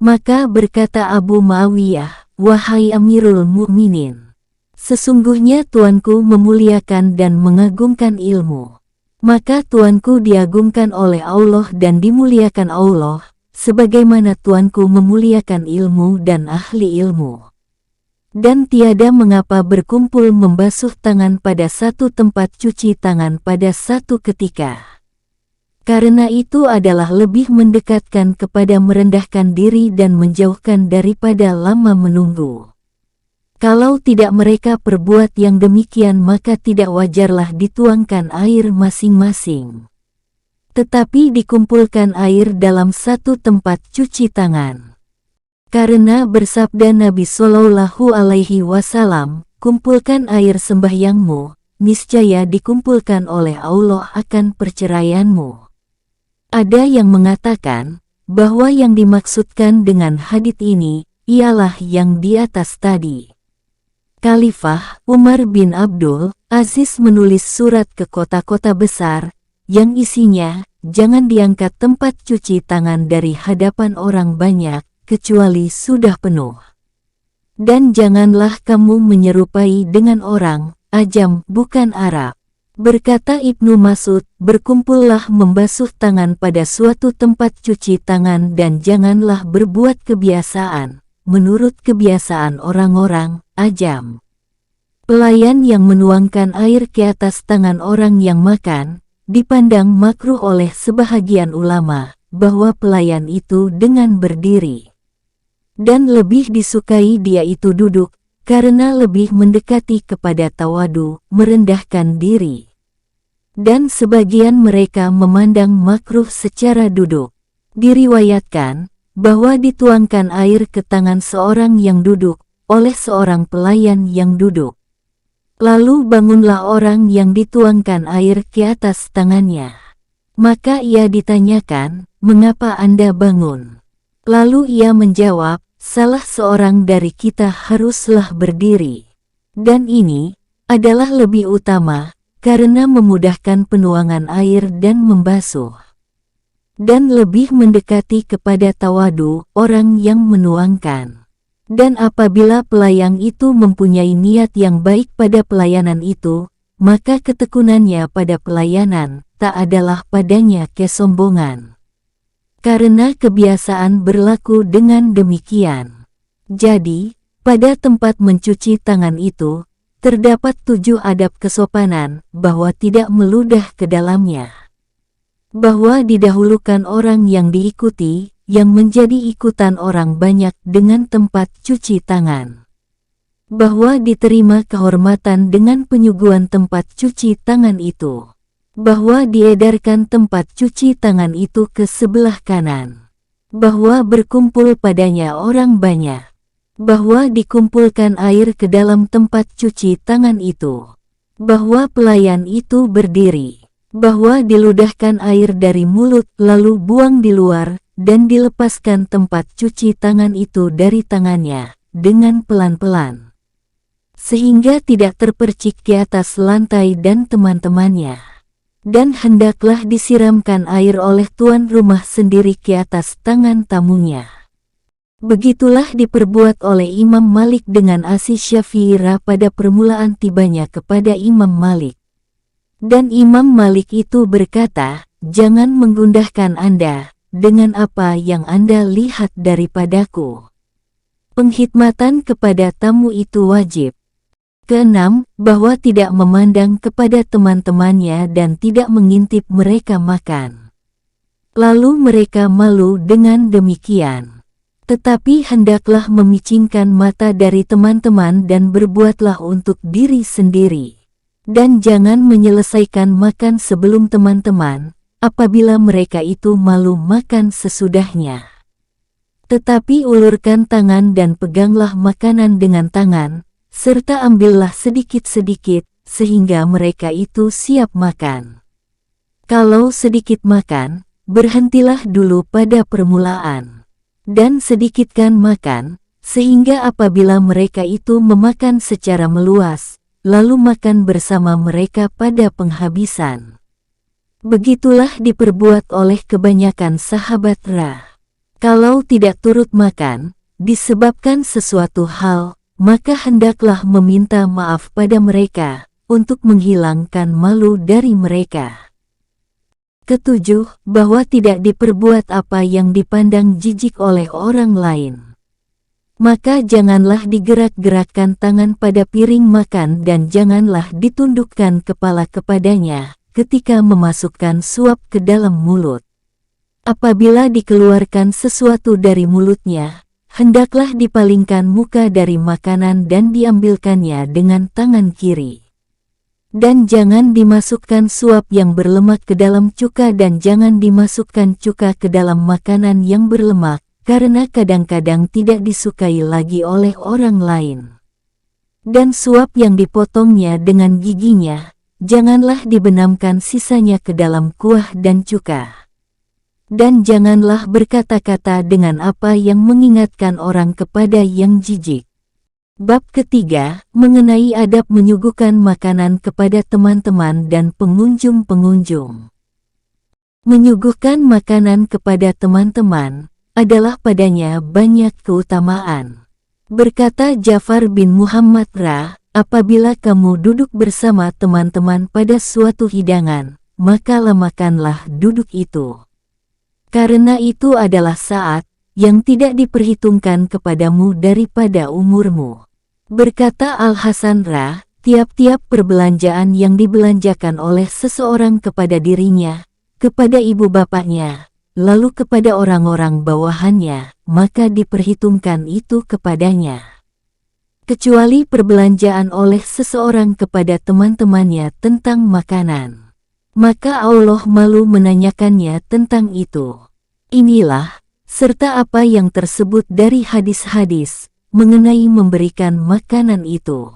Maka berkata Abu Muawiyah, "Wahai Amirul Mukminin, sesungguhnya Tuanku memuliakan dan mengagungkan ilmu. Maka Tuanku diagungkan oleh Allah dan dimuliakan Allah, sebagaimana Tuanku memuliakan ilmu dan ahli ilmu. Dan tiada mengapa berkumpul membasuh tangan pada satu tempat cuci tangan pada satu ketika. Karena itu adalah lebih mendekatkan kepada merendahkan diri dan menjauhkan daripada lama menunggu. Kalau tidak mereka perbuat yang demikian maka tidak wajarlah dituangkan air masing-masing. Tetapi dikumpulkan air dalam satu tempat cuci tangan. Karena bersabda Nabi Shallallahu Alaihi Wasallam, kumpulkan air sembahyangmu, niscaya dikumpulkan oleh Allah akan perceraianmu." Ada yang mengatakan bahwa yang dimaksudkan dengan hadits ini ialah yang di atas tadi. Khalifah Umar bin Abdul Aziz menulis surat ke kota-kota besar yang isinya, "Jangan diangkat tempat cuci tangan dari hadapan orang banyak kecuali sudah penuh. Dan janganlah kamu menyerupai dengan orang ajam bukan Arab." Berkata Ibnu Mas'ud, "Berkumpullah membasuh tangan pada suatu tempat cuci tangan dan janganlah berbuat kebiasaan, menurut kebiasaan orang-orang ajam." Pelayan yang menuangkan air ke atas tangan orang yang makan, dipandang makruh oleh sebahagian ulama, bahwa pelayan itu dengan berdiri. Dan lebih disukai dia itu duduk, karena lebih mendekati kepada tawadu, merendahkan diri. Dan sebagian mereka memandang makruh secara duduk. Diriwayatkan bahwa dituangkan air ke tangan seorang yang duduk, oleh seorang pelayan yang duduk. Lalu bangunlah orang yang dituangkan air ke atas tangannya. Maka ia ditanyakan, "Mengapa Anda bangun?" Lalu ia menjawab, "Salah seorang dari kita haruslah berdiri. Dan ini adalah lebih utama, karena memudahkan penuangan air dan membasuh. Dan lebih mendekati kepada tawadu orang yang menuangkan. Dan apabila pelayan itu mempunyai niat yang baik pada pelayanan itu, maka ketekunannya pada pelayanan tak adalah padanya kesombongan. Karena kebiasaan berlaku dengan demikian. Jadi, pada tempat mencuci tangan itu, terdapat 7 adab kesopanan, bahwa tidak meludah ke dalamnya. Bahwa didahulukan orang yang diikuti, yang menjadi ikutan orang banyak dengan tempat cuci tangan. Bahwa diterima kehormatan dengan penyuguhan tempat cuci tangan itu. Bahwa diedarkan tempat cuci tangan itu ke sebelah kanan. Bahwa berkumpul padanya orang banyak. Bahwa dikumpulkan air ke dalam tempat cuci tangan itu. Bahwa pelayan itu berdiri. Bahwa diludahkan air dari mulut lalu buang di luar, dan dilepaskan tempat cuci tangan itu dari tangannya, dengan pelan-pelan. Sehingga tidak terpercik di atas lantai dan teman-temannya. Dan hendaklah disiramkan air oleh tuan rumah sendiri ke atas tangan tamunya. Begitulah diperbuat oleh Imam Malik dengan Asy Syafi'iyah pada permulaan tibanya kepada Imam Malik. Dan Imam Malik itu berkata, "Jangan menggundahkan Anda dengan apa yang Anda lihat daripadaku." Penghikmatan kepada tamu itu wajib. Keenam, bahwa tidak memandang kepada teman-temannya dan tidak mengintip mereka makan. Lalu mereka malu dengan demikian. Tetapi hendaklah memicingkan mata dari teman-teman dan berbuatlah untuk diri sendiri. Dan jangan menyelesaikan makan sebelum teman-teman, apabila mereka itu malu makan sesudahnya. Tetapi ulurkan tangan dan peganglah makanan dengan tangan, serta ambillah sedikit-sedikit, sehingga mereka itu siap makan. Kalau sedikit makan, berhentilah dulu pada permulaan. Dan sedikitkan makan, sehingga apabila mereka itu memakan secara meluas, lalu makan bersama mereka pada penghabisan. Begitulah diperbuat oleh kebanyakan sahabat Ra. Kalau tidak turut makan, disebabkan sesuatu hal, maka hendaklah meminta maaf pada mereka, untuk menghilangkan malu dari mereka. Ketujuh, bahwa tidak diperbuat apa yang dipandang jijik oleh orang lain. Maka janganlah digerak-gerakkan tangan pada piring makan dan janganlah ditundukkan kepala kepadanya ketika memasukkan suap ke dalam mulut. Apabila dikeluarkan sesuatu dari mulutnya, hendaklah dipalingkan muka dari makanan dan diambilkannya dengan tangan kiri. Dan jangan dimasukkan suap yang berlemak ke dalam cuka dan jangan dimasukkan cuka ke dalam makanan yang berlemak, karena kadang-kadang tidak disukai lagi oleh orang lain. Dan suap yang dipotongnya dengan giginya, janganlah dibenamkan sisanya ke dalam kuah dan cuka. Dan janganlah berkata-kata dengan apa yang mengingatkan orang kepada yang jijik. Bab ketiga, mengenai adab menyuguhkan makanan kepada teman-teman dan pengunjung-pengunjung. Menyuguhkan makanan kepada teman-teman adalah padanya banyak keutamaan. Berkata Ja'far bin Muhammad apabila kamu duduk bersama teman-teman pada suatu hidangan, maka lamakanlah duduk itu. Karena itu adalah saat yang tidak diperhitungkan kepadamu daripada umurmu. Berkata Al-Hasan tiap-tiap perbelanjaan yang dibelanjakan oleh seseorang kepada dirinya, kepada ibu bapaknya, lalu kepada orang-orang bawahannya, maka diperhitungkan itu kepadanya. Kecuali perbelanjaan oleh seseorang kepada teman-temannya tentang makanan. Maka Allah malu menanyakannya tentang itu. Inilah, serta apa yang tersebut dari hadis-hadis, mengenai memberikan makanan itu.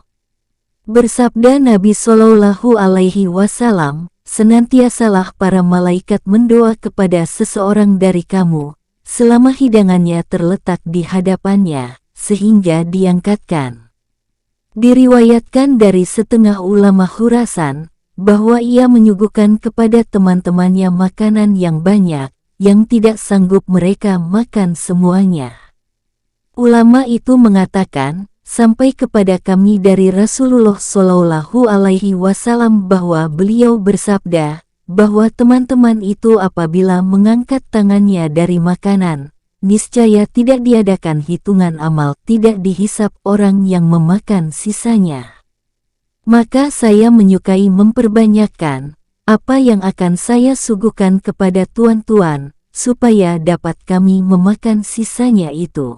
Bersabda Nabi Shallallahu Alaihi Wasallam, senantiasalah para malaikat mendoa kepada seseorang dari kamu, selama hidangannya terletak di hadapannya, sehingga diangkatkan. Diriwayatkan dari setengah ulama Khurasan, bahwa ia menyuguhkan kepada teman-temannya makanan yang banyak, yang tidak sanggup mereka makan semuanya. Ulama itu mengatakan, sampai kepada kami dari Rasulullah Shallallahu Alaihi Wasallam bahwa beliau bersabda, bahwa teman-teman itu apabila mengangkat tangannya dari makanan, niscaya tidak diadakan hitungan amal, tidak dihisap orang yang memakan sisanya. Maka saya menyukai memperbanyakkan apa yang akan saya suguhkan kepada tuan-tuan, supaya dapat kami memakan sisanya itu.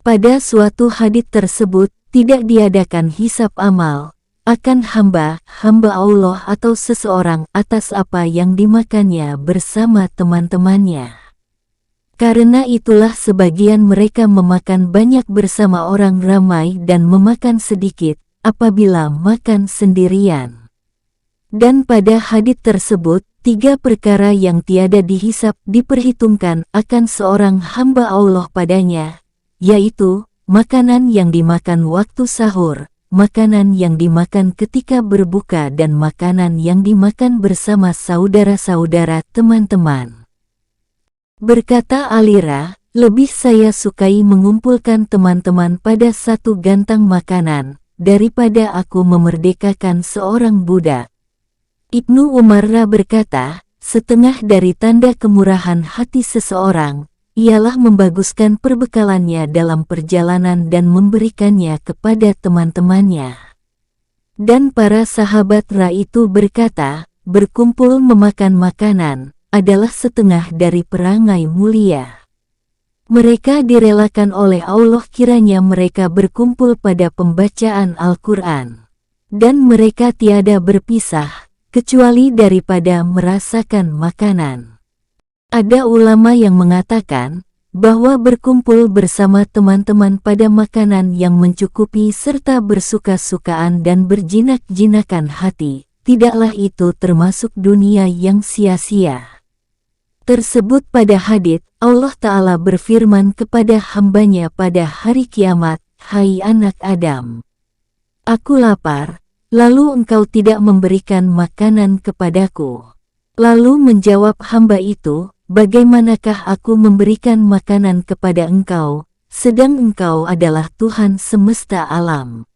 Pada suatu hadits tersebut, tidak diadakan hisap amal akan hamba Allah atau seseorang atas apa yang dimakannya bersama teman-temannya. Karena itulah sebagian mereka memakan banyak bersama orang ramai dan memakan sedikit apabila makan sendirian. Dan pada hadits tersebut, 3 perkara yang tiada dihisap diperhitungkan akan seorang hamba Allah padanya, yaitu, makanan yang dimakan waktu sahur, makanan yang dimakan ketika berbuka dan makanan yang dimakan bersama saudara-saudara teman-teman. Berkata Alira, lebih saya sukai mengumpulkan teman-teman pada satu gantang makanan, daripada aku memerdekakan seorang budak. Ibnu Umar berkata, setengah dari tanda kemurahan hati seseorang, ialah membaguskan perbekalannya dalam perjalanan dan memberikannya kepada teman-temannya. Dan para sahabat itu berkata, berkumpul memakan makanan adalah setengah dari perangai mulia. Mereka direlakan oleh Allah kiranya mereka berkumpul pada pembacaan Al-Quran. Dan mereka tiada berpisah, kecuali daripada merasakan makanan. Ada ulama yang mengatakan, bahwa berkumpul bersama teman-teman pada makanan yang mencukupi serta bersuka-sukaan dan berjinak-jinakan hati, tidaklah itu termasuk dunia yang sia-sia. Tersebut pada hadits, Allah Ta'ala berfirman kepada hambanya pada hari kiamat, hai anak Adam, aku lapar, lalu engkau tidak memberikan makanan kepadaku. Lalu menjawab hamba itu, bagaimanakah aku memberikan makanan kepada engkau, sedang engkau adalah Tuhan semesta alam?"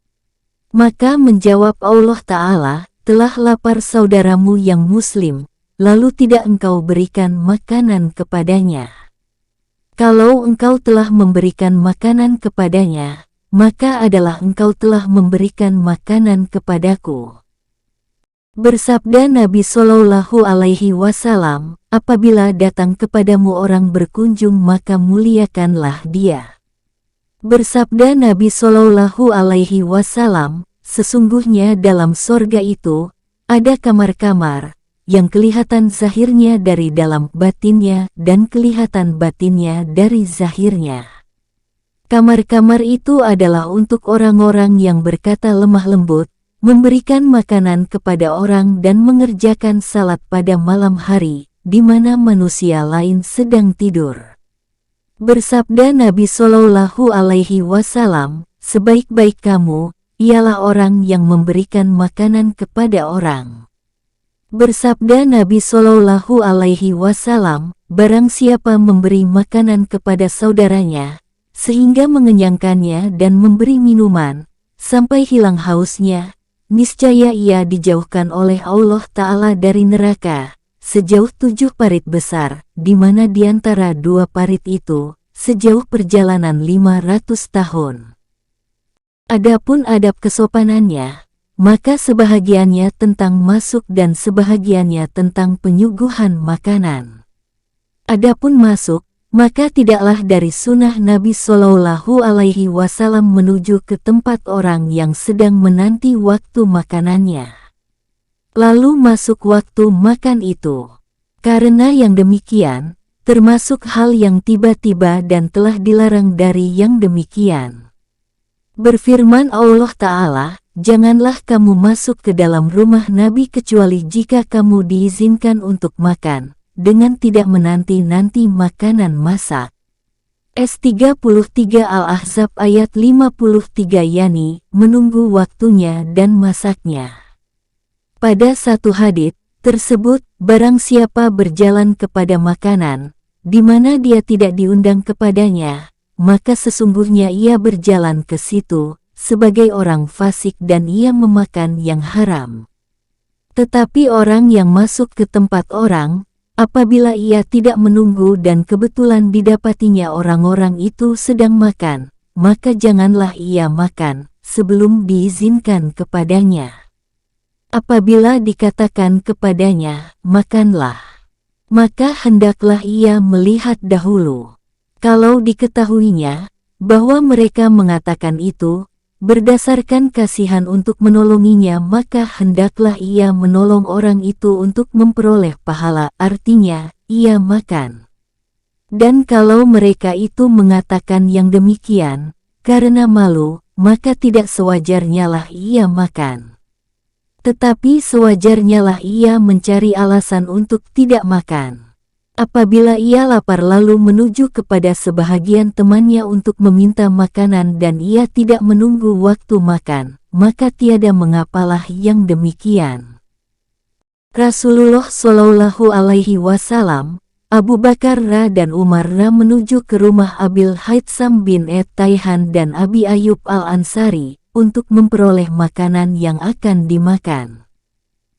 Maka menjawab Allah Ta'ala, "Telah lapar saudaramu yang muslim, lalu tidak engkau berikan makanan kepadanya. Kalau engkau telah memberikan makanan kepadanya, maka adalah engkau telah memberikan makanan kepadaku." Bersabda Nabi Shallallahu Alaihi Wasallam, "Apabila datang kepadamu orang berkunjung maka muliakanlah dia." Bersabda Nabi Shallallahu Alaihi Wasallam, "Sesungguhnya dalam sorga itu ada kamar-kamar yang kelihatan zahirnya dari dalam batinnya dan kelihatan batinnya dari zahirnya. Kamar-kamar itu adalah untuk orang-orang yang berkata lemah lembut, memberikan makanan kepada orang dan mengerjakan salat pada malam hari, di mana manusia lain sedang tidur." Bersabda Nabi Shallallahu Alaihi Wasallam, "Sebaik-baik kamu ialah orang yang memberikan makanan kepada orang." Bersabda Nabi Shallallahu Alaihi Wasallam, "Barang siapa memberi makanan kepada saudaranya, sehingga mengenyangkannya dan memberi minuman, sampai hilang hausnya, niscaya ia dijauhkan oleh Allah Ta'ala dari neraka, sejauh 7 parit besar, di mana di antara 2 parit itu, sejauh perjalanan 500 tahun. Adapun adab kesopanannya, maka sebahagiannya tentang masuk dan sebahagiannya tentang penyuguhan makanan. Adapun masuk, maka tidaklah dari sunnah Nabi Shallallahu Alaihi Wasallam menuju ke tempat orang yang sedang menanti waktu makanannya, lalu masuk waktu makan itu. Karena yang demikian, termasuk hal yang tiba-tiba dan telah dilarang dari yang demikian. Berfirman Allah Ta'ala, "Janganlah kamu masuk ke dalam rumah Nabi kecuali jika kamu diizinkan untuk makan, dengan tidak menanti-nanti makanan masak." S33 Al-Ahzab ayat 53, yani, menunggu waktunya dan masaknya. Pada satu hadits tersebut, barang siapa berjalan kepada makanan, di mana dia tidak diundang kepadanya, maka sesungguhnya ia berjalan ke situ, sebagai orang fasik dan ia memakan yang haram. Tetapi orang yang masuk ke tempat orang, apabila ia tidak menunggu dan kebetulan didapatinya orang-orang itu sedang makan, maka janganlah ia makan, sebelum diizinkan kepadanya. Apabila dikatakan kepadanya, "Makanlah," maka hendaklah ia melihat dahulu. Kalau diketahuinya bahwa mereka mengatakan itu berdasarkan kasihan untuk menolonginya, maka hendaklah ia menolong orang itu untuk memperoleh pahala, artinya, ia makan. Dan kalau mereka itu mengatakan yang demikian karena malu, maka tidak sewajarnya lah ia makan. Tetapi sewajarnya lah ia mencari alasan untuk tidak makan. Apabila ia lapar lalu menuju kepada sebahagian temannya untuk meminta makanan dan ia tidak menunggu waktu makan, maka tiada mengapalah yang demikian. Rasulullah Shallallahu Alaihi Wasallam, Abu Bakar dan Umar menuju ke rumah Abil Haytham bin Tayhan dan Abi Ayyub Al-Ansari untuk memperoleh makanan yang akan dimakan.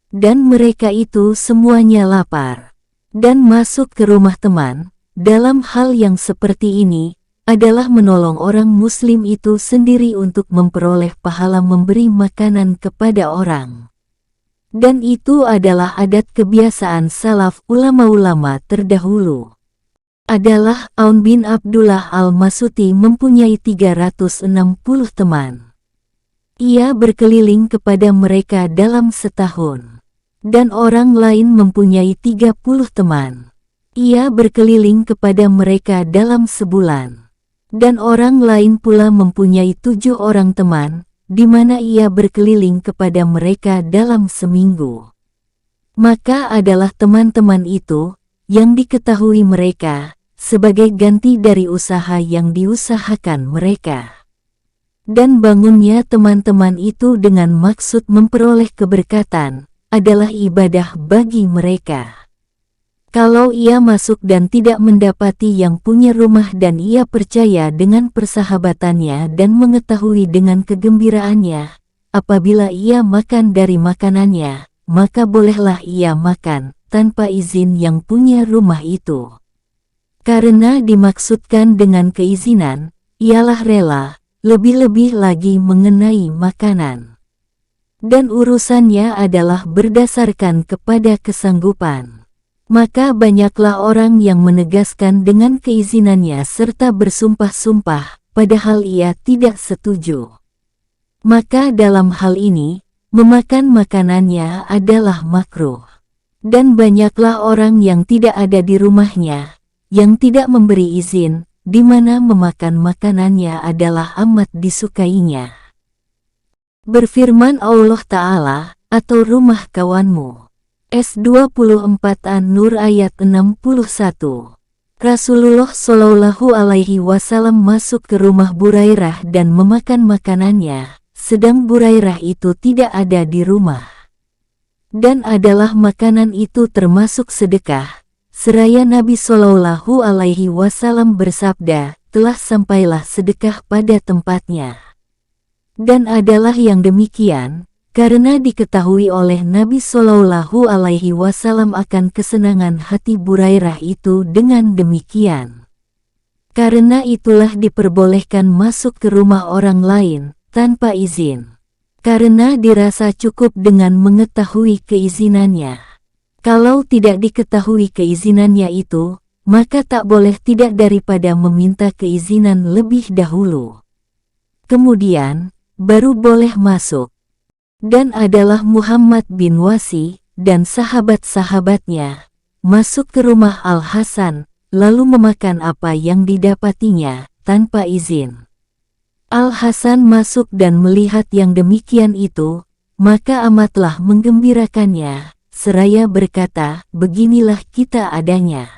Dan mereka itu semuanya lapar. Dan masuk ke rumah teman, dalam hal yang seperti ini, adalah menolong orang muslim itu sendiri untuk memperoleh pahala memberi makanan kepada orang. Dan itu adalah adat kebiasaan salaf ulama-ulama terdahulu. Adalah Aun bin Abdullah Al-Masuti mempunyai 360 teman. Ia berkeliling kepada mereka dalam setahun. Dan orang lain mempunyai 30 teman. Ia berkeliling kepada mereka dalam sebulan. Dan orang lain pula mempunyai 7 orang teman, di mana ia berkeliling kepada mereka dalam seminggu. Maka adalah teman-teman itu, yang diketahui mereka, sebagai ganti dari usaha yang diusahakan mereka. Dan bangunnya teman-teman itu dengan maksud memperoleh keberkatan, adalah ibadah bagi mereka. Kalau ia masuk dan tidak mendapati yang punya rumah dan ia percaya dengan persahabatannya dan mengetahui dengan kegembiraannya, apabila ia makan dari makanannya, maka bolehlah ia makan tanpa izin yang punya rumah itu. Karena dimaksudkan dengan keizinan, ialah rela, lebih-lebih lagi mengenai makanan. Dan urusannya adalah berdasarkan kepada kesanggupan. Maka banyaklah orang yang menegaskan dengan keizinannya serta bersumpah-sumpah, padahal ia tidak setuju. Maka dalam hal ini, memakan makanannya adalah makruh. Dan banyaklah orang yang tidak ada di rumahnya, yang tidak memberi izin, di mana memakan makanannya adalah amat disukainya. Berfirman Allah Ta'ala, atau rumah kawanmu. S24 An-Nur ayat 61. Rasulullah Shallallahu Alaihi Wasallam masuk ke rumah Burairah dan memakan makanannya, sedang Burairah itu tidak ada di rumah. Dan adalah makanan itu termasuk sedekah. Seraya Nabi Shallallahu Alaihi Wasallam bersabda, telah sampailah sedekah pada tempatnya. Dan adalah yang demikian, karena diketahui oleh Nabi Shallallahu Alaihi Wasallam akan kesenangan hati Burairah itu dengan demikian. Karena itulah diperbolehkan masuk ke rumah orang lain, tanpa izin. Karena dirasa cukup dengan mengetahui keizinannya. Kalau tidak diketahui keizinannya itu, maka tak boleh tidak daripada meminta keizinan lebih dahulu. Kemudian, baru boleh masuk. Dan adalah Muhammad bin Wasi dan sahabat-sahabatnya masuk ke rumah Al-Hasan, lalu memakan apa yang didapatinya tanpa izin. Al-Hasan masuk dan melihat yang demikian itu, maka amatlah menggembirakannya, seraya berkata, beginilah kita adanya.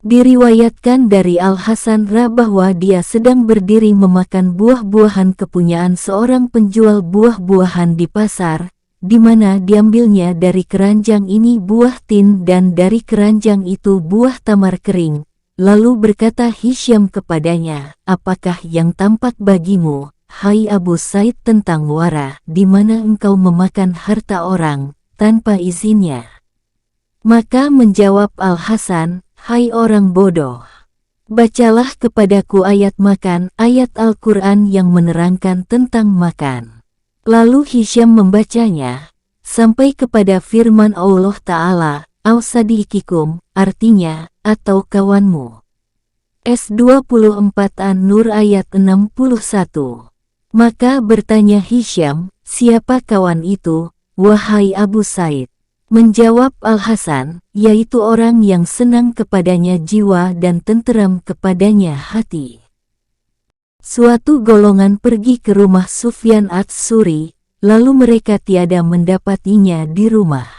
Diriwayatkan dari Al-Hasan bahwa dia sedang berdiri memakan buah-buahan kepunyaan seorang penjual buah-buahan di pasar, di mana diambilnya dari keranjang ini buah tin dan dari keranjang itu buah tamar kering. Lalu berkata Hisyam kepadanya, apakah yang tampak bagimu, hai Abu Said tentang wara, di mana engkau memakan harta orang, tanpa izinnya? Maka menjawab Al-Hasan, hai orang bodoh, bacalah kepadaku ayat makan, ayat Al-Quran yang menerangkan tentang makan. Lalu Hisyam membacanya, sampai kepada firman Allah Ta'ala, Au-Sadiqikum, artinya, atau kawanmu. S24 An-Nur ayat 61. Maka bertanya Hisyam, siapa kawan itu, wahai Abu Said? Menjawab Al-Hasan, yaitu orang yang senang kepadanya jiwa dan tenteram kepadanya hati. Suatu golongan pergi ke rumah Sufyan Ats-Tsuri, lalu mereka tiada mendapatinya di rumah.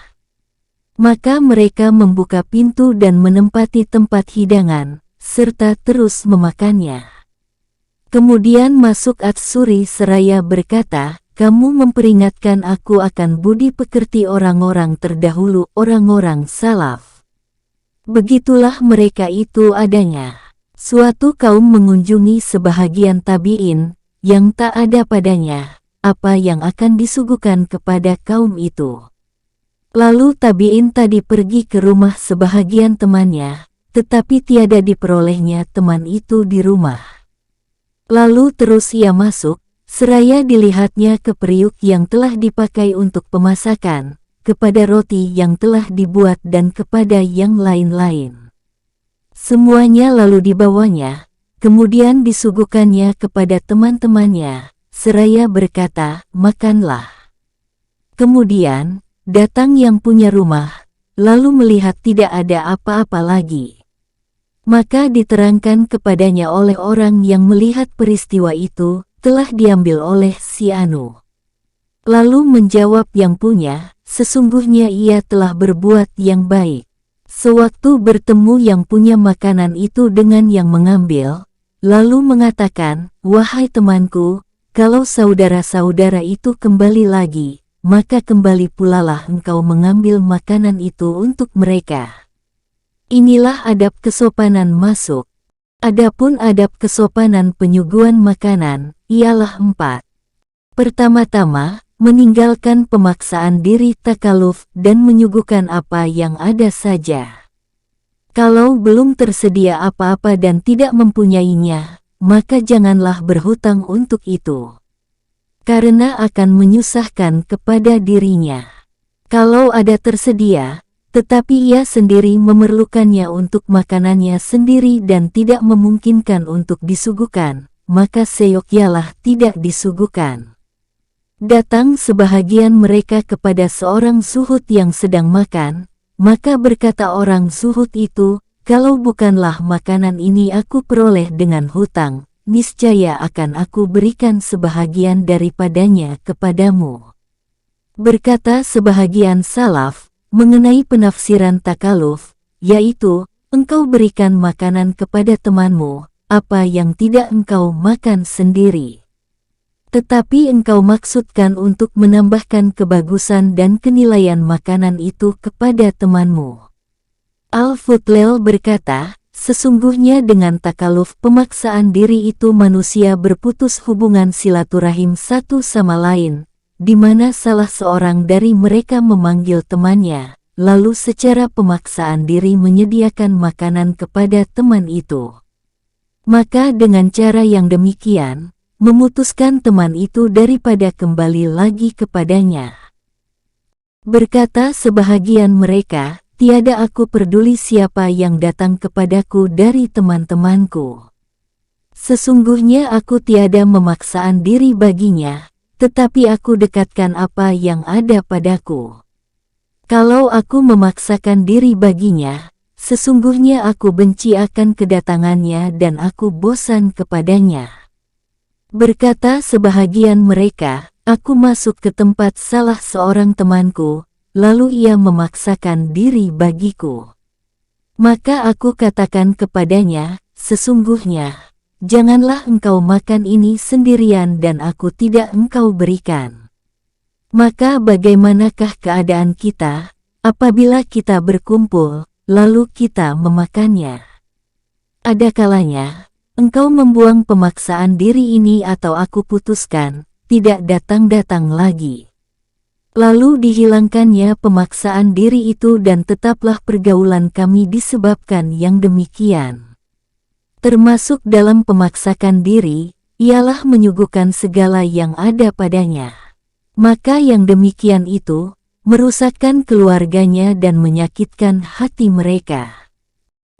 Maka mereka membuka pintu dan menempati tempat hidangan, serta terus memakannya. Kemudian masuk Ats-Tsuri seraya berkata, kamu memperingatkan aku akan budi pekerti orang-orang terdahulu, orang-orang salaf. Begitulah mereka itu adanya. Suatu kaum mengunjungi sebahagian tabi'in, yang tak ada padanya, apa yang akan disuguhkan kepada kaum itu. Lalu tabi'in tadi pergi ke rumah sebahagian temannya, tetapi tiada diperolehnya teman itu di rumah. Lalu terus ia masuk, seraya dilihatnya ke periuk yang telah dipakai untuk pemasakan, kepada roti yang telah dibuat dan kepada yang lain-lain. Semuanya lalu dibawanya, kemudian disuguhkannya kepada teman-temannya, seraya berkata, makanlah. Kemudian, datang yang punya rumah, lalu melihat tidak ada apa-apa lagi. Maka diterangkan kepadanya oleh orang yang melihat peristiwa itu, telah diambil oleh si Anu. Lalu menjawab yang punya, sesungguhnya ia telah berbuat yang baik. Sewaktu bertemu yang punya makanan itu dengan yang mengambil, lalu mengatakan, wahai temanku, kalau saudara-saudara itu kembali lagi, maka kembali pulalah engkau mengambil makanan itu untuk mereka. Inilah adab kesopanan masuk. Adapun adab kesopanan penyuguhan makanan, ialah 4. Pertama-tama, meninggalkan pemaksaan diri takaluf dan menyuguhkan apa yang ada saja. Kalau belum tersedia apa-apa dan tidak mempunyainya, maka janganlah berhutang untuk itu. Karena akan menyusahkan kepada dirinya. Kalau ada tersedia, tetapi ia sendiri memerlukannya untuk makanannya sendiri dan tidak memungkinkan untuk disuguhkan, maka seyogyalah tidak disuguhkan. Datang sebahagian mereka kepada seorang zuhud yang sedang makan, maka berkata orang zuhud itu, "Kalau bukanlah makanan ini aku peroleh dengan hutang, niscaya akan aku berikan sebahagian daripadanya kepadamu." Berkata sebahagian salaf, mengenai penafsiran takaluf, yaitu, engkau berikan makanan kepada temanmu, apa yang tidak engkau makan sendiri. Tetapi engkau maksudkan untuk menambahkan kebagusan dan kenilaian makanan itu kepada temanmu. Al-Futlel berkata, sesungguhnya dengan takaluf pemaksaan diri itu manusia berputus hubungan silaturahim satu sama lain, di mana salah seorang dari mereka memanggil temannya, lalu secara pemaksaan diri menyediakan makanan kepada teman itu. Maka dengan cara yang demikian, memutuskan teman itu daripada kembali lagi kepadanya. Berkata sebahagian mereka, tiada aku peduli siapa yang datang kepadaku dari teman-temanku. Sesungguhnya aku tiada memaksaan diri baginya, tetapi aku dekatkan apa yang ada padaku. Kalau aku memaksakan diri baginya, sesungguhnya aku benci akan kedatangannya dan aku bosan kepadanya. Berkata sebahagian mereka, aku masuk ke tempat salah seorang temanku, lalu ia memaksakan diri bagiku. Maka aku katakan kepadanya, sesungguhnya, janganlah engkau makan ini sendirian dan aku tidak engkau berikan. Maka bagaimanakah keadaan kita, apabila kita berkumpul, lalu kita memakannya? Ada kalanya, engkau membuang pemaksaan diri ini atau aku putuskan, tidak datang-datang lagi. Lalu dihilangkannya pemaksaan diri itu dan tetaplah pergaulan kami disebabkan yang demikian. Termasuk dalam pemaksakan diri, ialah menyuguhkan segala yang ada padanya. Maka yang demikian itu, merusakkan keluarganya dan menyakitkan hati mereka.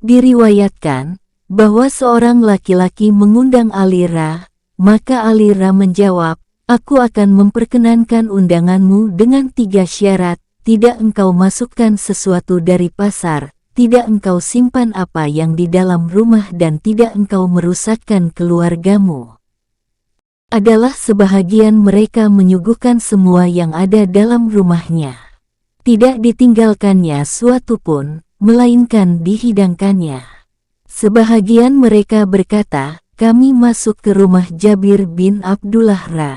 Diriwayatkan, bahwa seorang laki-laki mengundang Alira, maka Alira menjawab, aku akan memperkenankan undanganmu dengan 3 syarat, tidak engkau masukkan sesuatu dari pasar, tidak engkau simpan apa yang di dalam rumah dan tidak engkau merusakkan keluargamu. Adalah sebahagian mereka menyuguhkan semua yang ada dalam rumahnya. Tidak ditinggalkannya suatu pun, melainkan dihidangkannya. Sebahagian mereka berkata, kami masuk ke rumah Jabir bin Abdullah Ra.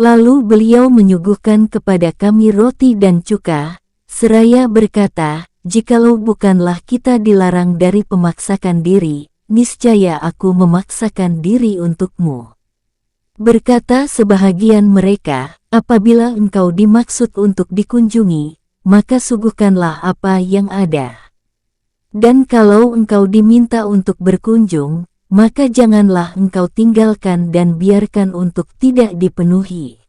Lalu beliau menyuguhkan kepada kami roti dan cuka, seraya berkata, jikalau bukanlah kita dilarang dari pemaksakan diri, niscaya aku memaksakan diri untukmu. Berkata sebahagian mereka, apabila engkau dimaksud untuk dikunjungi, maka suguhkanlah apa yang ada. Dan kalau engkau diminta untuk berkunjung, maka janganlah engkau tinggalkan dan biarkan untuk tidak dipenuhi.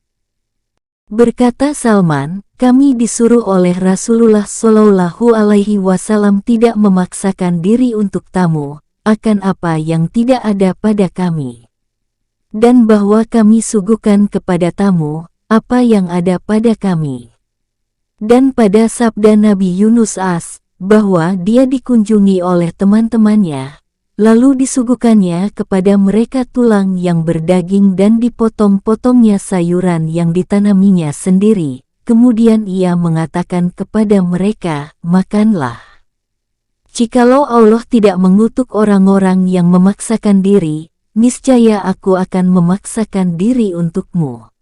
Berkata Salman, kami disuruh oleh Rasulullah Shallallahu Alaihi Wasallam tidak memaksakan diri untuk tamu, akan apa yang tidak ada pada kami. Dan bahwa kami suguhkan kepada tamu, apa yang ada pada kami. Dan pada sabda Nabi Yunus bahwa dia dikunjungi oleh teman-temannya, lalu disuguhkannya kepada mereka tulang yang berdaging dan dipotong-potongnya sayuran yang ditanaminya sendiri. Kemudian ia mengatakan kepada mereka, makanlah. Jikalau Allah tidak mengutuk orang-orang yang memaksakan diri, niscaya aku akan memaksakan diri untukmu.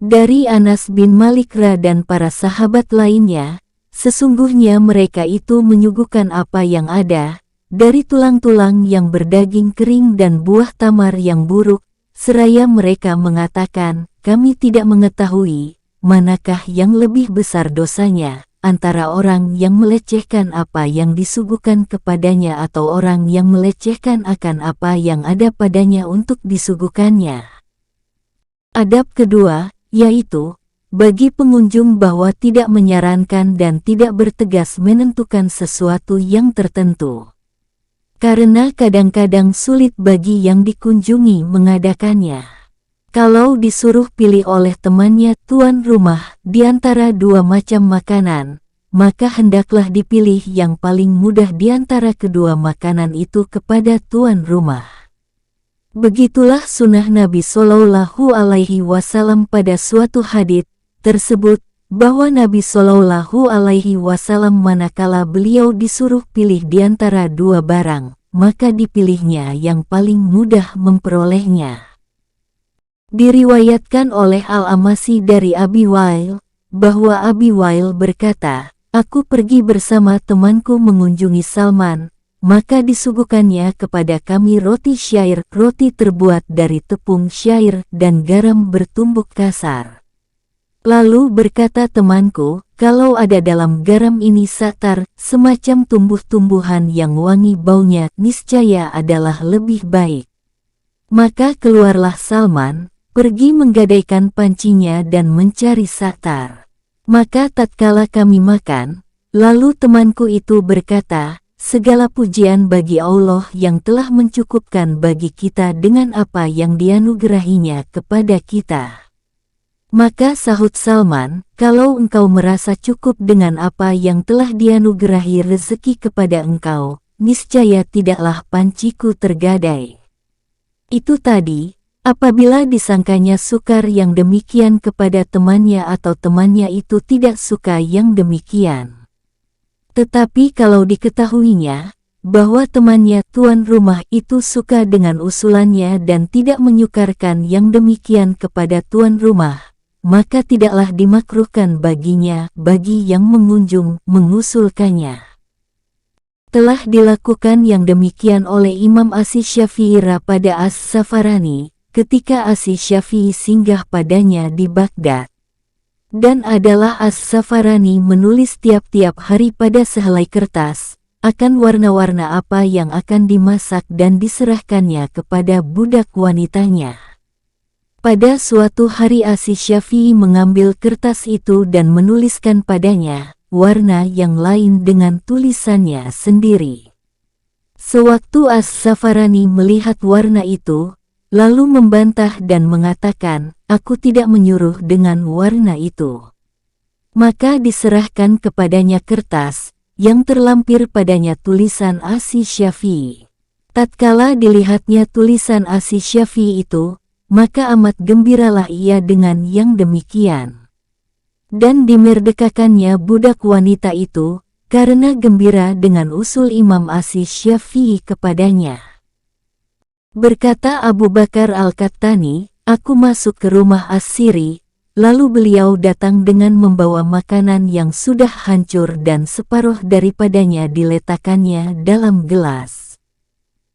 Dari Anas bin Malik dan para sahabat lainnya, sesungguhnya mereka itu menyuguhkan apa yang ada, dari tulang-tulang yang berdaging kering dan buah tamar yang buruk, seraya mereka mengatakan, kami tidak mengetahui, manakah yang lebih besar dosanya, antara orang yang melecehkan apa yang disuguhkan kepadanya atau orang yang melecehkan akan apa yang ada padanya untuk disuguhkannya. Adab kedua, yaitu, bagi pengunjung bahwa tidak menyarankan dan tidak bertegas menentukan sesuatu yang tertentu. Karena kadang-kadang sulit bagi yang dikunjungi mengadakannya. Kalau disuruh pilih oleh temannya tuan rumah di antara dua macam makanan, maka hendaklah dipilih yang paling mudah di antara kedua makanan itu kepada tuan rumah. Begitulah sunnah Nabi Shallallahu Alaihi Wasallam pada suatu hadits tersebut, bahwa Nabi Shallallahu Alaihi Wasallam manakala beliau disuruh pilih di antara dua barang, maka dipilihnya yang paling mudah memperolehnya. Diriwayatkan oleh Al-Amasi dari Abi Wail, bahwa Abi Wail berkata, aku pergi bersama temanku mengunjungi Salman, maka disuguhkannya kepada kami roti syair, roti terbuat dari tepung syair dan garam bertumbuk kasar. Lalu berkata temanku, kalau ada dalam garam ini satar, semacam tumbuh-tumbuhan yang wangi baunya, niscaya adalah lebih baik. Maka keluarlah Salman, pergi menggadaikan pancinya dan mencari satar. Maka tatkala kami makan, lalu temanku itu berkata, segala pujian bagi Allah yang telah mencukupkan bagi kita dengan apa yang dianugerahinya kepada kita. Maka sahut Salman, kalau engkau merasa cukup dengan apa yang telah dianugerahi rezeki kepada engkau, niscaya tidaklah panciku tergadai. Itu tadi, apabila disangkanya sukar yang demikian kepada temannya atau temannya itu tidak suka yang demikian. Tetapi kalau diketahuinya, bahwa temannya tuan rumah itu suka dengan usulannya dan tidak menyukarkan yang demikian kepada tuan rumah, maka tidaklah dimakruhkan baginya bagi yang mengunjung mengusulkannya. Telah dilakukan yang demikian oleh Imam Asy-Syafi'i pada As-Safarani, ketika Asy-Syafi'i singgah padanya di Baghdad. Dan adalah As-Safarani menulis tiap-tiap hari pada sehelai kertas, akan warna-warna apa yang akan dimasak dan diserahkannya kepada budak wanitanya. Pada suatu hari Asy-Syafi'i mengambil kertas itu dan menuliskan padanya warna yang lain dengan tulisannya sendiri. Sewaktu As-Safarani melihat warna itu, lalu membantah dan mengatakan, aku tidak menyuruh dengan warna itu. Maka diserahkan kepadanya kertas, yang terlampir padanya tulisan Asy-Syafi'i. Tatkala dilihatnya tulisan Asy-Syafi'i itu, maka amat gembiralah ia dengan yang demikian. Dan dimerdekakannya budak wanita itu, karena gembira dengan usul Imam Asy-Syafi'i kepadanya. Berkata Abu Bakar Al-Qattani, aku masuk ke rumah As-Siri, lalu beliau datang dengan membawa makanan yang sudah hancur dan separuh daripadanya diletakkannya dalam gelas.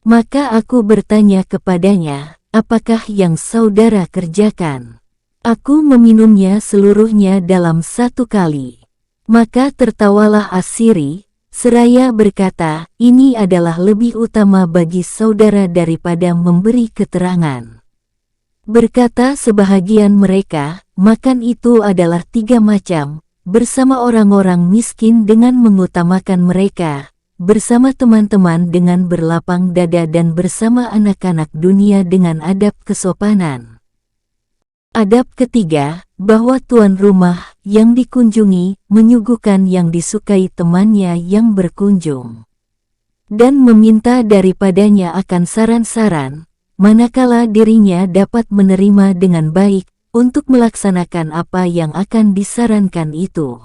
Maka aku bertanya kepadanya, apakah yang saudara kerjakan? Aku meminumnya seluruhnya dalam satu kali. Maka tertawalah As-Siri, seraya berkata, ini adalah lebih utama bagi saudara daripada memberi keterangan. Berkata sebahagian mereka, makan itu adalah 3 macam, bersama orang-orang miskin dengan mengutamakan mereka, bersama teman-teman dengan berlapang dada dan bersama anak-anak dunia dengan adab kesopanan. Adab ketiga, bahwa tuan rumah yang dikunjungi menyuguhkan yang disukai temannya yang berkunjung. Dan meminta daripadanya akan saran-saran, manakala dirinya dapat menerima dengan baik, untuk melaksanakan apa yang akan disarankan itu.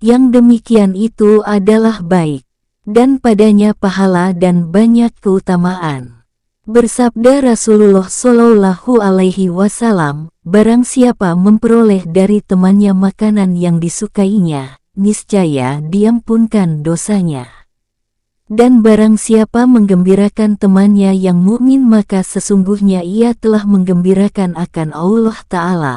Yang demikian itu adalah baik, dan padanya pahala dan banyak keutamaan. Bersabda Rasulullah Shallallahu Alaihi Wasallam, barang siapa memperoleh dari temannya makanan yang disukainya, niscaya diampunkan dosanya. Dan barang siapa menggembirakan temannya yang mukmin maka sesungguhnya ia telah menggembirakan akan Allah Ta'ala.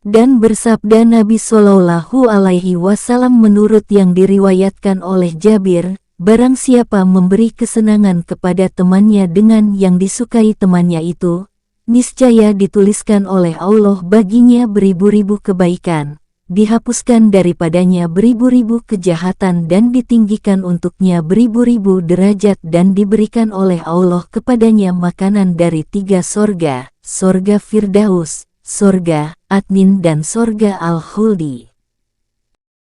Dan bersabda Nabi Shallallahu Alaihi Wasallam menurut yang diriwayatkan oleh Jabir, barang siapa memberi kesenangan kepada temannya dengan yang disukai temannya itu, niscaya dituliskan oleh Allah baginya beribu-ribu kebaikan, dihapuskan daripadanya beribu-ribu kejahatan dan ditinggikan untuknya beribu-ribu derajat dan diberikan oleh Allah kepadanya makanan dari 3 sorga, sorga Firdaus, sorga Adnin dan sorga Al-Khuldi.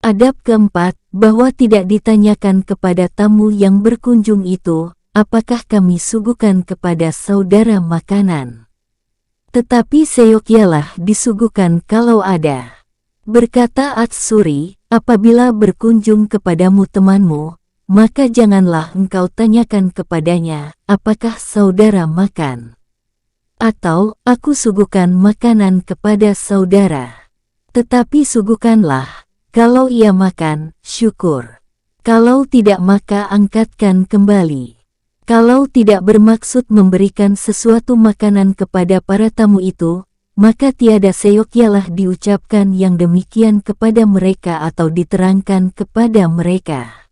Adab keempat, bahwa tidak ditanyakan kepada tamu yang berkunjung itu, apakah kami suguhkan kepada saudara makanan. Tetapi seyogyalah disuguhkan kalau ada. Berkata Ats-Suri, apabila berkunjung kepadamu temanmu, maka janganlah engkau tanyakan kepadanya, apakah saudara makan? Atau, aku suguhkan makanan kepada saudara. Tetapi suguhkanlah, kalau ia makan, syukur. Kalau tidak maka angkatkan kembali. Kalau tidak bermaksud memberikan sesuatu makanan kepada para tamu itu, maka tiada seyogyalah diucapkan yang demikian kepada mereka atau diterangkan kepada mereka.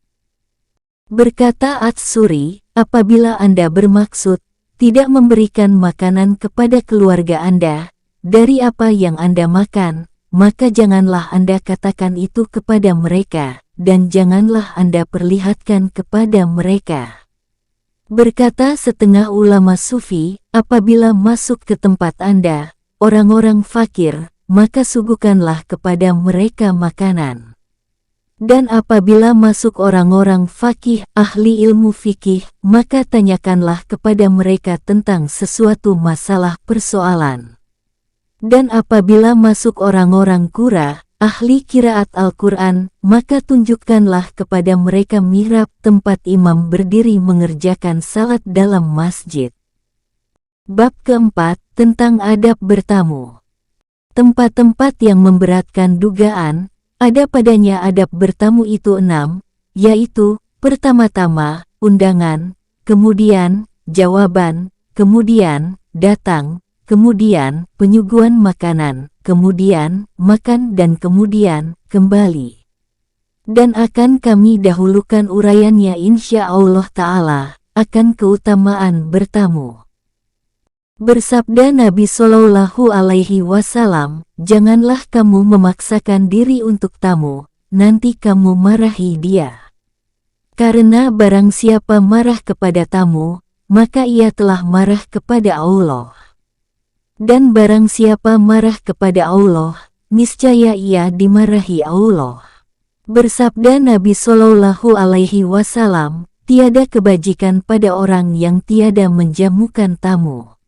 Berkata Ats-Suri, apabila Anda bermaksud tidak memberikan makanan kepada keluarga Anda, dari apa yang Anda makan, maka janganlah Anda katakan itu kepada mereka, dan janganlah Anda perlihatkan kepada mereka. Berkata setengah ulama sufi, apabila masuk ke tempat Anda, orang-orang fakir, maka suguhkanlah kepada mereka makanan. Dan apabila masuk orang-orang faqih, ahli ilmu fikih, maka tanyakanlah kepada mereka tentang sesuatu masalah persoalan. Dan apabila masuk orang-orang qurra, ahli qiraat Al-Quran, maka tunjukkanlah kepada mereka mihrab tempat imam berdiri mengerjakan salat dalam masjid. Bab keempat, tentang adab bertamu. Tempat-tempat yang memberatkan dugaan, ada padanya adab bertamu itu 6, yaitu, pertama-tama, undangan, kemudian, jawaban, kemudian, datang, kemudian, penyuguhan makanan, kemudian, makan dan kemudian, kembali. Dan akan kami dahulukan uraiannya insya Allah Ta'ala, akan keutamaan bertamu. Bersabda Nabi Shallallahu Alaihi Wasallam, janganlah kamu memaksakan diri untuk tamu, nanti kamu marahi dia. Karena barang siapa marah kepada tamu, maka ia telah marah kepada Allah. Dan barang siapa marah kepada Allah, niscaya ia dimarahi Allah. Bersabda Nabi Shallallahu Alaihi Wasallam, tiada kebajikan pada orang yang tiada menjamukan tamu.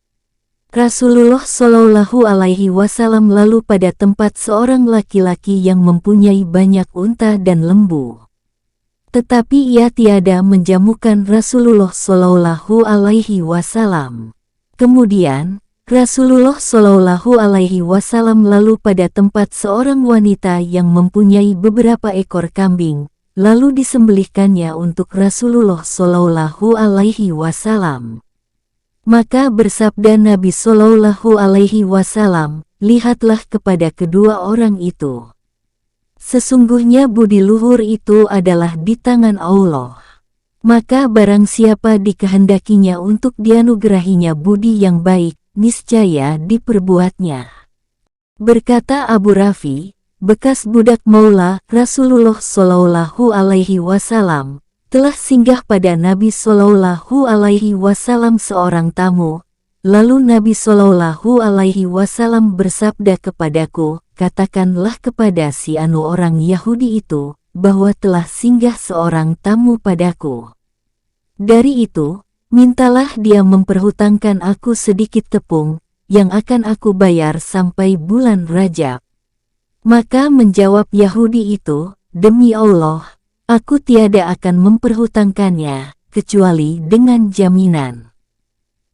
Rasulullah Shallallahu Alaihi Wasallam lalu pada tempat seorang laki-laki yang mempunyai banyak unta dan lembu. Tetapi ia tiada menjamukan Rasulullah Shallallahu Alaihi Wasallam. Kemudian, Rasulullah Shallallahu Alaihi Wasallam lalu pada tempat seorang wanita yang mempunyai beberapa ekor kambing, lalu disembelihkannya untuk Rasulullah Shallallahu Alaihi Wasallam. Maka bersabda Nabi Shallallahu Alaihi Wasallam, lihatlah kepada kedua orang itu. Sesungguhnya budi luhur itu adalah di tangan Allah. Maka barang siapa dikehendakinya untuk dianugerahinya budi yang baik, niscaya diperbuatnya. Berkata Abu Rafi, bekas budak maula Rasulullah Shallallahu Alaihi Wasallam, telah singgah pada Nabi Shallallahu Alaihi Wasallam seorang tamu, lalu Nabi Shallallahu Alaihi Wasallam bersabda kepadaku, katakanlah kepada si anu orang Yahudi itu, bahwa telah singgah seorang tamu padaku. Dari itu, mintalah dia memperhutangkan aku sedikit tepung, yang akan aku bayar sampai bulan Rajab. Maka menjawab Yahudi itu, demi Allah, aku tiada akan memperhutangkannya, kecuali dengan jaminan.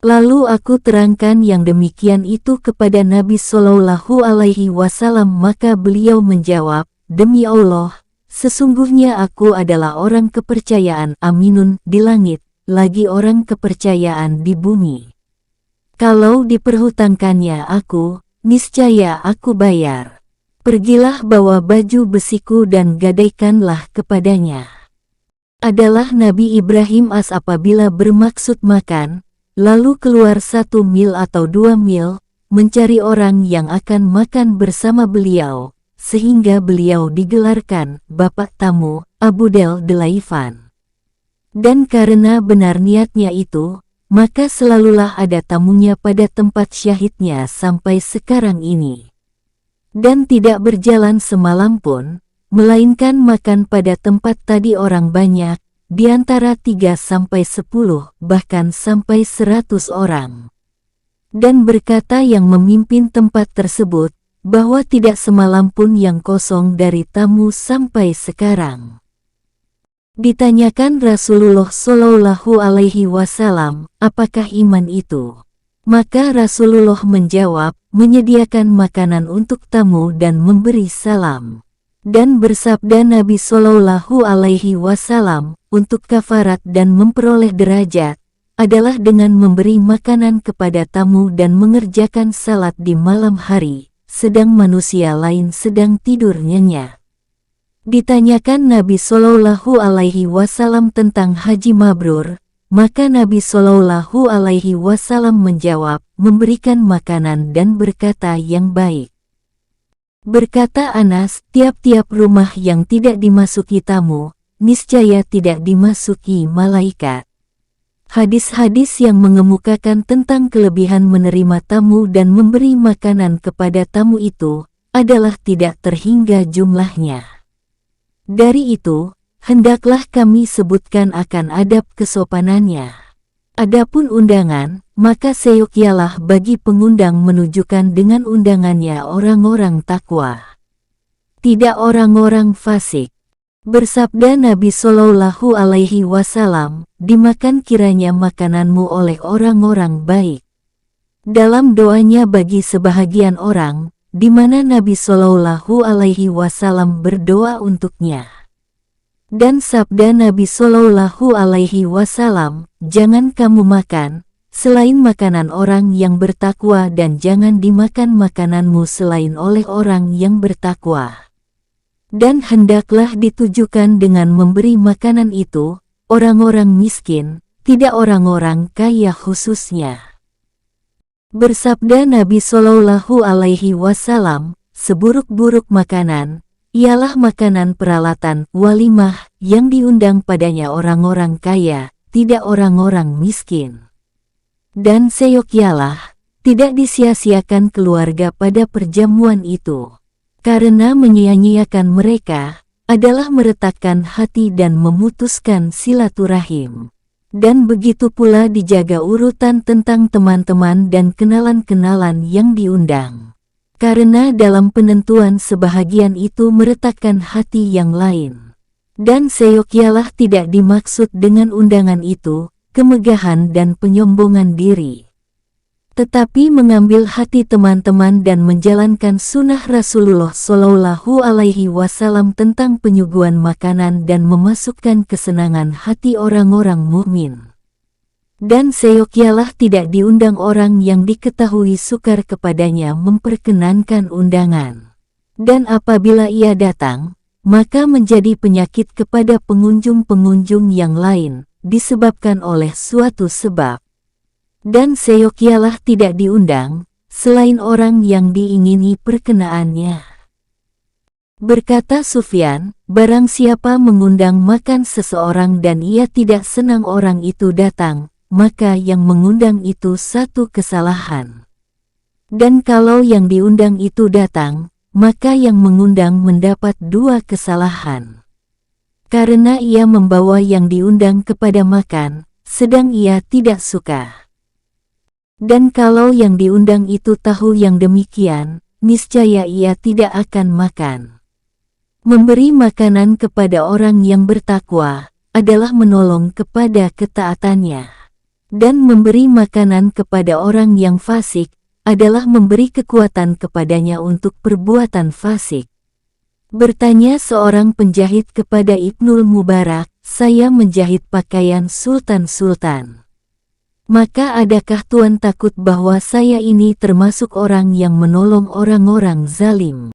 Lalu aku terangkan yang demikian itu kepada Nabi Shallallahu Alaihi Wasallam, maka beliau menjawab, demi Allah, sesungguhnya aku adalah orang kepercayaan Aminun di langit, lagi orang kepercayaan di bumi. Kalau diperhutangkannya aku, niscaya aku bayar. Pergilah bawa baju besiku dan gadaikanlah kepadanya. Adalah Nabi Ibrahim apabila bermaksud makan, lalu keluar 1 mil atau 2 mil, mencari orang yang akan makan bersama beliau, sehingga beliau digelarkan Bapak Tamu, Abu Del Delaifan. Dan karena benar niatnya itu, maka selalulah ada tamunya pada tempat syahidnya sampai sekarang ini. Dan tidak berjalan semalam pun, melainkan makan pada tempat tadi orang banyak, di antara 3 sampai 10, bahkan sampai 100 orang. Dan berkata yang memimpin tempat tersebut, bahwa tidak semalam pun yang kosong dari tamu sampai sekarang. Ditanyakan Rasulullah Shallallahu Alaihi Wasallam, apakah iman itu? Maka Rasulullah menjawab, menyediakan makanan untuk tamu dan memberi salam. Dan bersabda Nabi Shallallahu Alaihi Wasallam, untuk kafarat dan memperoleh derajat, adalah dengan memberi makanan kepada tamu dan mengerjakan salat di malam hari, sedang manusia lain sedang tidur nyenyak. Ditanyakan Nabi Shallallahu Alaihi Wasallam tentang haji mabrur, maka Nabi Shallallahu Alaihi Wasallam menjawab, memberikan makanan dan berkata yang baik. Berkata Anas, tiap-tiap rumah yang tidak dimasuki tamu, niscaya tidak dimasuki malaikat. Hadis-hadis yang mengemukakan tentang kelebihan menerima tamu dan memberi makanan kepada tamu itu, adalah tidak terhingga jumlahnya. Dari itu, hendaklah kami sebutkan akan adab kesopanannya. Adapun undangan, maka seyogyalah bagi pengundang menunjukkan dengan undangannya orang-orang takwa, tidak orang-orang fasik. Bersabda Nabi Shallallahu Alaihi Wasallam, dimakan kiranya makananmu oleh orang-orang baik. Dalam doanya bagi sebahagian orang, di mana Nabi Shallallahu Alaihi Wasallam berdoa untuknya. Dan sabda Nabi Shallallahu Alaihi Wasallam, jangan kamu makan selain makanan orang yang bertakwa dan jangan dimakan makananmu selain oleh orang yang bertakwa. Dan hendaklah ditujukan dengan memberi makanan itu, orang-orang miskin, tidak orang-orang kaya khususnya. Bersabda Nabi Shallallahu Alaihi Wasallam, seburuk-buruk makanan, ialah makanan peralatan walimah yang diundang padanya orang-orang kaya, tidak orang-orang miskin. Dan seyogyalah, tidak disia-siakan keluarga pada perjamuan itu. Karena menyia-nyiakan mereka, adalah meretakkan hati dan memutuskan silaturahim. Dan begitu pula dijaga urutan tentang teman-teman dan kenalan-kenalan yang diundang. Karena dalam penentuan sebahagian itu meretakkan hati yang lain. Dan seyogyalah tidak dimaksud dengan undangan itu, kemegahan dan penyombongan diri. Tetapi mengambil hati teman-teman dan menjalankan sunnah Rasulullah Shallallahu Alaihi Wasallam tentang penyuguhan makanan dan memasukkan kesenangan hati orang-orang mukmin. Dan seyogyalah tidak diundang orang yang diketahui sukar kepadanya memperkenankan undangan. Dan apabila ia datang, maka menjadi penyakit kepada pengunjung-pengunjung yang lain, disebabkan oleh suatu sebab. Dan seyogyalah tidak diundang, selain orang yang diingini perkenaannya. Berkata Sufyan, barang siapa mengundang makan seseorang dan ia tidak senang orang itu datang, maka yang mengundang itu satu kesalahan. Dan kalau yang diundang itu datang, maka yang mengundang mendapat 2 kesalahan. Karena ia membawa yang diundang kepada makan, sedang ia tidak suka. Dan kalau yang diundang itu tahu yang demikian, niscaya ia tidak akan makan. Memberi makanan kepada orang yang bertakwa, adalah menolong kepada ketaatannya. Dan memberi makanan kepada orang yang fasik, adalah memberi kekuatan kepadanya untuk perbuatan fasik. Bertanya seorang penjahit kepada Ibnul Mubarak, saya menjahit pakaian sultan-sultan. Maka adakah Tuan takut bahwa saya ini termasuk orang yang menolong orang-orang zalim?